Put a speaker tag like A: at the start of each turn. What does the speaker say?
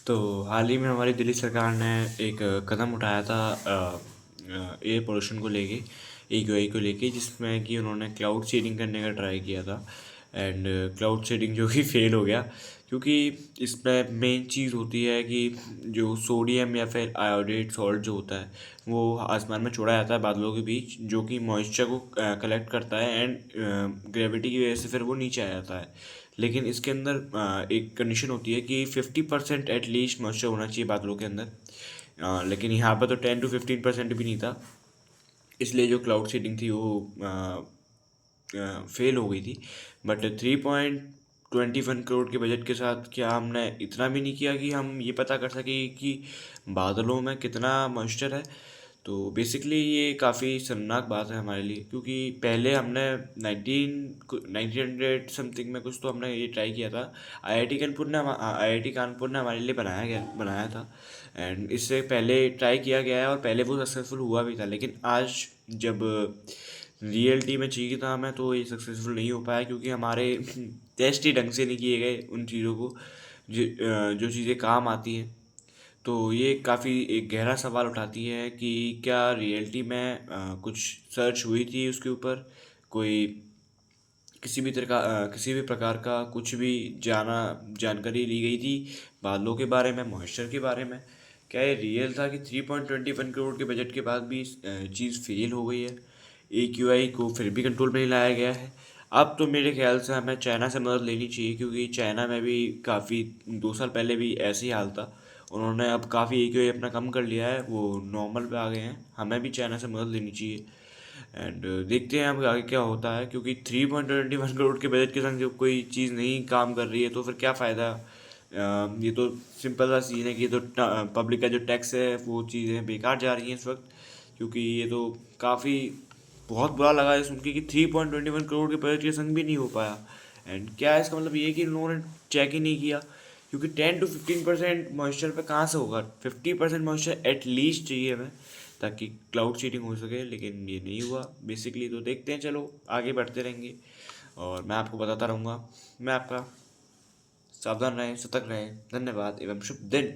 A: तो हाल ही में हमारी दिल्ली सरकार ने एक कदम उठाया था एयर पोल्यूशन को लेके, AQI को लेके, जिसमें कि उन्होंने क्लाउड सीडिंग करने का ट्राई किया था। एंड क्लाउड सीडिंग जो कि फेल हो गया, क्योंकि इसमें मेन चीज़ होती है कि जो सोडियम या फिर आयोडेट सॉल्ट जो होता है वो आसमान में छोड़ा जाता है बादलों के बीच, जो कि मॉइस्चर को कलेक्ट करता है एंड ग्रेविटी की वजह से फिर वो नीचे आ जाता है। लेकिन इसके अंदर एक कंडीशन होती है कि 50% एटलीस्ट मॉइस्चर होना चाहिए बादलों के अंदर। लेकिन यहाँ पर तो 10 to 15% भी नहीं था, इसलिए जो क्लाउड सीडिंग थी वो फेल हो गई थी। बट 3.21 करोड़ के बजट के साथ क्या हमने इतना भी नहीं किया कि हम ये पता कर सकें कि बादलों में कितना मॉइस्चर है। तो बेसिकली ये काफ़ी शर्मनाक बात है हमारे लिए, क्योंकि पहले हमने 1900 समथिंग में कुछ तो हमने ये ट्राई किया था। IIT कानपुर ने हमारे लिए बनाया था। एंड इससे पहले ट्राई किया गया है और पहले वो सक्सेसफुल हुआ भी था, लेकिन आज जब रियलिटी में चाहिए था हमें, तो ये सक्सेसफुल नहीं हो पाया, क्योंकि हमारे टेस्ट ही ढंग से नहीं किए गए उन चीज़ों को जो चीज़ें काम आती हैं। तो ये काफ़ी एक गहरा सवाल उठाती है कि क्या रियलिटी में कुछ सर्च हुई थी उसके ऊपर, कोई किसी भी प्रकार का कुछ भी जानकारी ली गई थी बादलों के बारे में, मॉइस्चर के बारे में। क्या ये रियल था कि 3.21 करोड़ के बजट के बाद भी चीज़ फेल हो गई है? AQI को फिर भी कंट्रोल में नहीं लाया गया है। अब तो मेरे ख्याल से हमें चाइना से मदद लेनी चाहिए, क्योंकि चाइना में भी काफ़ी 2 साल पहले भी ऐसे ही हाल था। उन्होंने अब काफ़ी AQI अपना कम कर लिया है, वो नॉर्मल पे आ गए हैं। हमें भी चाइना से मदद लेनी चाहिए। एंड देखते हैं अब आगे क्या होता है, क्योंकि 3.21 करोड़ के बजट के संग जब कोई चीज़ नहीं काम कर रही है तो फिर क्या फ़ायदा। ये तो सिंपल सा सीन है कि ये तो पब्लिक का जो टैक्स है वो चीज़ें बेकार जा रही हैं इस वक्त। क्योंकि ये तो काफ़ी बहुत बुरा लगा है सुन के कि 3.21 करोड़ के बजट के संग भी नहीं हो पाया। एंड क्या है इसका मतलब, ये कि उन्होंने चेक ही नहीं किया, क्योंकि 10 to 15% मॉइस्चर पे कहाँ से होगा। 50% मॉइस्चर एटलीस्ट चाहिए हमें, ताकि क्लाउड सीडिंग हो सके, लेकिन ये नहीं हुआ बेसिकली। तो देखते हैं, चलो आगे बढ़ते रहेंगे और मैं आपको बताता रहूँगा। मैं आपका सावधान रहें, सतर्क रहें। धन्यवाद एवं शुभ दिन।